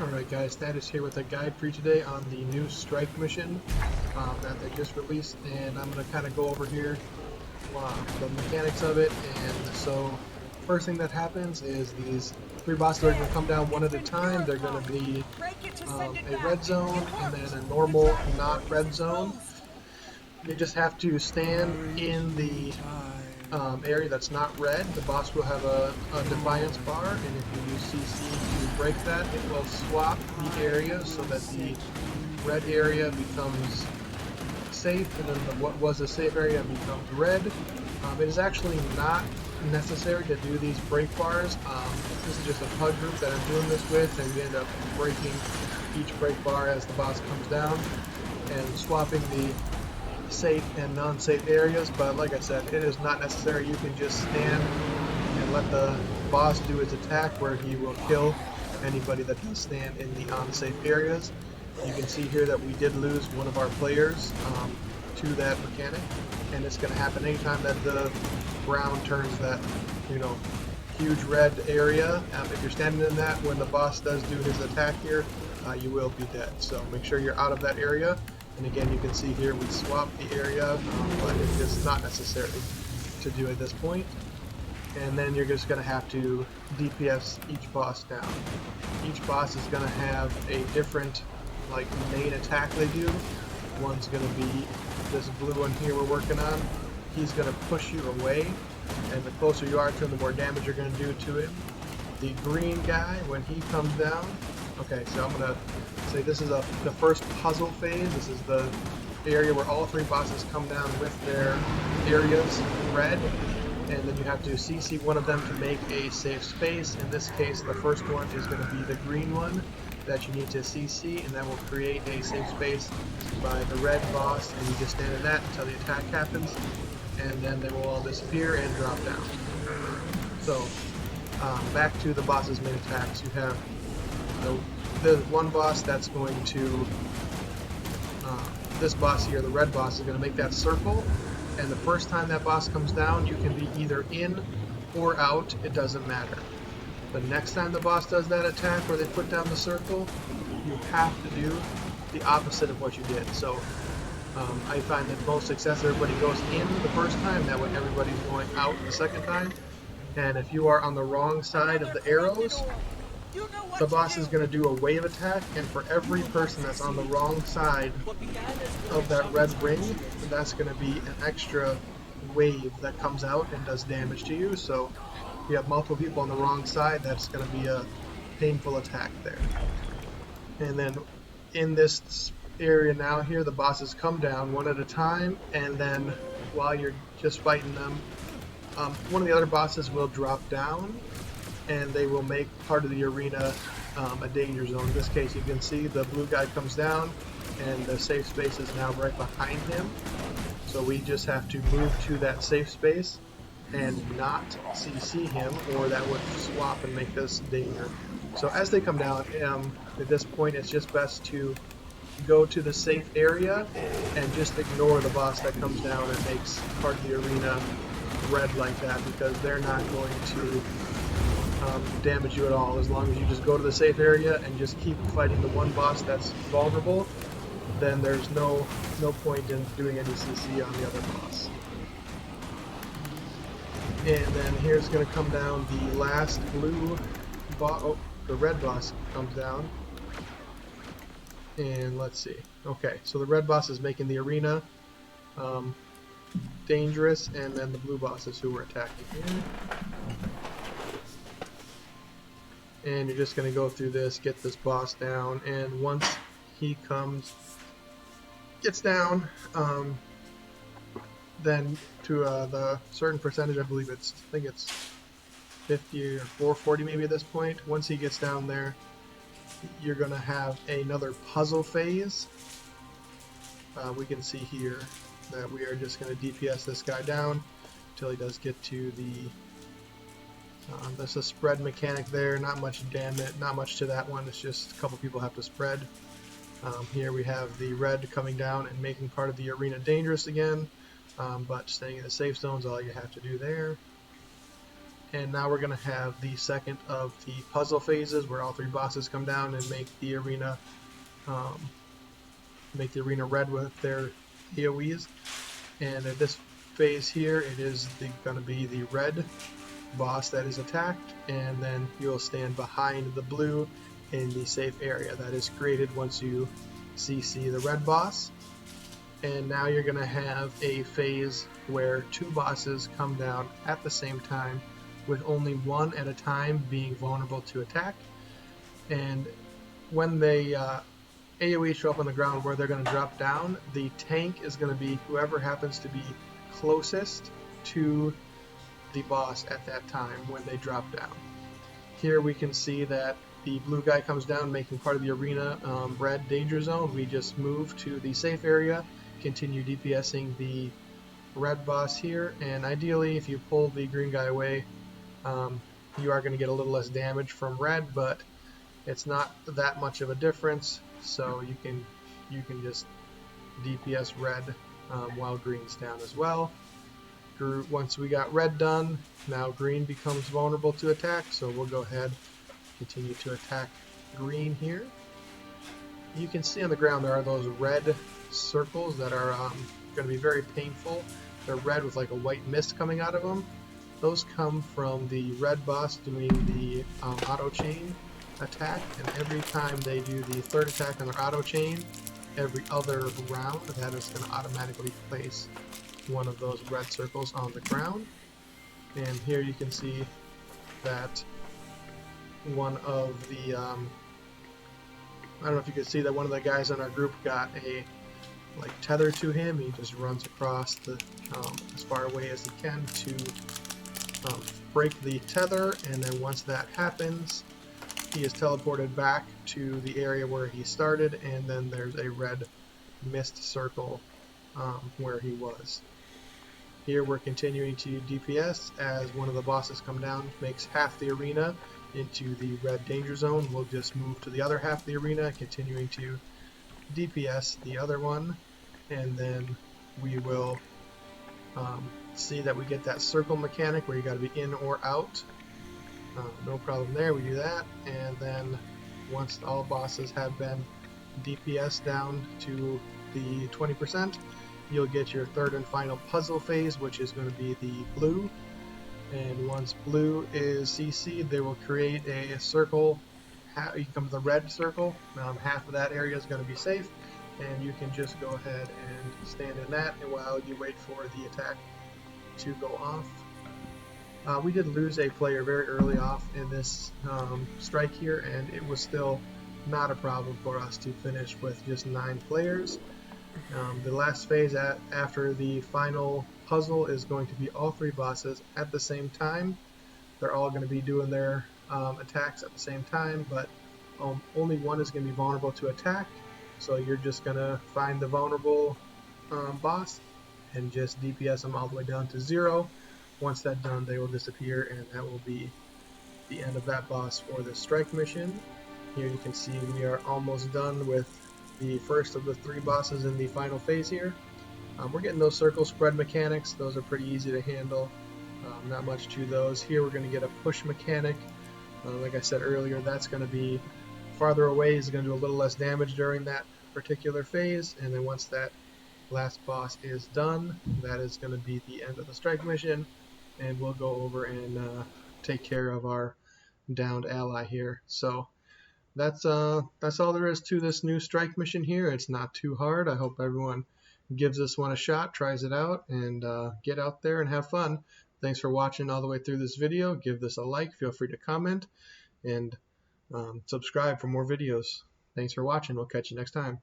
Alright guys, Status here with a guide for you today on the new Strike mission that they just released, and I'm going to kind of go over here the mechanics of it. And so first thing that happens is these three bosses are going to come down one at a time. They're going to be a red zone and then a normal not red zone. You just have to stand in the area that's not red. The boss will have a defiance bar, and if you use CC to break that, it will swap the area so that the red area becomes safe, and then what was a safe area becomes red. It is actually not necessary to do these break bars. This is just a PUG group that I'm doing this with, and we end up breaking each break bar as the boss comes down and swapping the safe and non-safe areas. But like I said, it is not necessary. You can just stand and let the boss do his attack, where he will kill anybody that does stand in the unsafe areas. You can see here that we did lose one of our players to that mechanic, and it's going to happen anytime that the ground turns that, huge red area. If you're standing in that when the boss does do his attack here, you will be dead. So make sure you're out of that area. And again, you can see here we swapped the area, but it is not necessary to do at this point. And then you're just going to have to DPS each boss down. Each boss is going to have a different main attack they do. One's going to be this blue one here we're working on. He's going to push you away, and the closer you are to him, the more damage you're going to do to him. The green guy, when he comes down, okay, so I'm going to say this is the first puzzle phase. This is the area where all three bosses come down with their areas red, and then you have to CC one of them to make a safe space. In this case, the first one is going to be the green one that you need to CC, and that will create a safe space by the red boss, and you just stand in that until the attack happens, and then they will all disappear and drop down. So back to the boss's main attacks. You have the one boss that's going to, this boss here, the red boss, is going to make that circle, and the first time that boss comes down, you can be either in or out, it doesn't matter. The next time the boss does that attack where they put down the circle, you have to do the opposite of what you did. So I find that most success, everybody goes in the first time, that way everybody's going out the second time. And if you are on the wrong side of the arrows, the boss is going to do a wave attack, and for every person that's on the wrong side of that red ring, that's going to be an extra wave that comes out and does damage to you. So if you have multiple people on the wrong side, that's going to be a painful attack there. And then in this area now here, the bosses come down one at a time, and then while you're just fighting them, one of the other bosses will drop down, and they will make part of the arena a danger zone. In this case, you can see the blue guy comes down, and the safe space is now right behind him. So we just have to move to that safe space and not CC him, or that would swap and make this danger. So as they come down, at this point, it's just best to go to the safe area and just ignore the boss that comes down and makes part of the arena red like that, because they're not going to damage you at all. As long as you just go to the safe area and just keep fighting the one boss that's vulnerable, then there's no point in doing any CC on the other boss. And then here's going to come down the last blue boss. Oh, the red boss comes down. And let's see. Okay, so the red boss is making the arena dangerous, and then the blue boss is who we're attacking here. And you're just going to go through this, get this boss down, and once he gets down, then to the certain percentage, I think it's 50 or 440 maybe at this point, once he gets down there, you're going to have another puzzle phase. We can see here that we are just going to DPS this guy down until he does get to the there's a spread mechanic there. Not much damage, not much to that one. It's just a couple people have to spread. Here we have the red coming down and making part of the arena dangerous again, but staying in the safe zone is all you have to do there. And now we're going to have the second of the puzzle phases where all 3 bosses come down and make the arena red with their AoEs. And at this phase here, it is going to be the red boss that is attacked, and then you'll stand behind the blue in the safe area that is created once you CC the red boss. And now you're going to have a phase where 2 bosses come down at the same time, with only one at a time being vulnerable to attack. And when they AoE show up on the ground where they're going to drop down, the tank is going to be whoever happens to be closest to the boss at that time when they drop down. Here we can see that the blue guy comes down, making part of the arena red danger zone. We just move to the safe area, continue DPSing the red boss here, and ideally if you pull the green guy away, you are going to get a little less damage from red, but it's not that much of a difference, so you can just DPS red while green's down as well. Once we got red done, now green becomes vulnerable to attack, so we'll go ahead and continue to attack green here. You can see on the ground there are those red circles that are going to be very painful. They're red with like a white mist coming out of them. Those come from the red boss doing the auto chain attack, and every time they do the 3rd attack on their auto chain, every other round, that is going to automatically place one of those red circles on the ground. And here you can see that one of the I don't know if you can see that one of the guys in our group got a tether to him. He just runs across the as far away as he can to break the tether, and then once that happens, he is teleported back to the area where he started, and then there's a red mist circle where he was. Here we're continuing to DPS as one of the bosses come down, makes half the arena into the red danger zone. We'll just move to the other half of the arena, continuing to DPS the other one, and then we will see that we get that circle mechanic where you got to be in or out. No problem there, we do that, and then once all bosses have been DPS down to the 20%, you'll get your 3rd and final puzzle phase, which is going to be the blue. And once blue is CC'd, they will create a circle. You come to the red circle, half of that area is going to be safe, and you can just go ahead and stand in that while you wait for the attack to go off. We did lose a player very early off in this strike here, and it was still not a problem for us to finish with just 9 players. The last phase after the final puzzle is going to be all 3 bosses at the same time. They're all going to be doing their attacks at the same time, but only one is going to be vulnerable to attack, so you're just going to find the vulnerable boss and just DPS them all the way down to 0. Once that's done, they will disappear, and that will be the end of that boss for the strike mission. Here you can see we are almost done with the first of the 3 bosses in the final phase here. We're getting those circle spread mechanics. Those are pretty easy to handle. Not much to those. Here we're going to get a push mechanic. Like I said earlier, that's going to be farther away. Is going to do a little less damage during that particular phase, and then once that last boss is done, that is going to be the end of the strike mission, and we'll go over and take care of our downed ally here. So that's all there is to this new strike mission here. It's not too hard. I hope everyone gives this one a shot, tries it out, and get out there and have fun. Thanks for watching all the way through this video. Give this a like, feel free to comment, and subscribe for more videos. Thanks for watching. We'll catch you next time.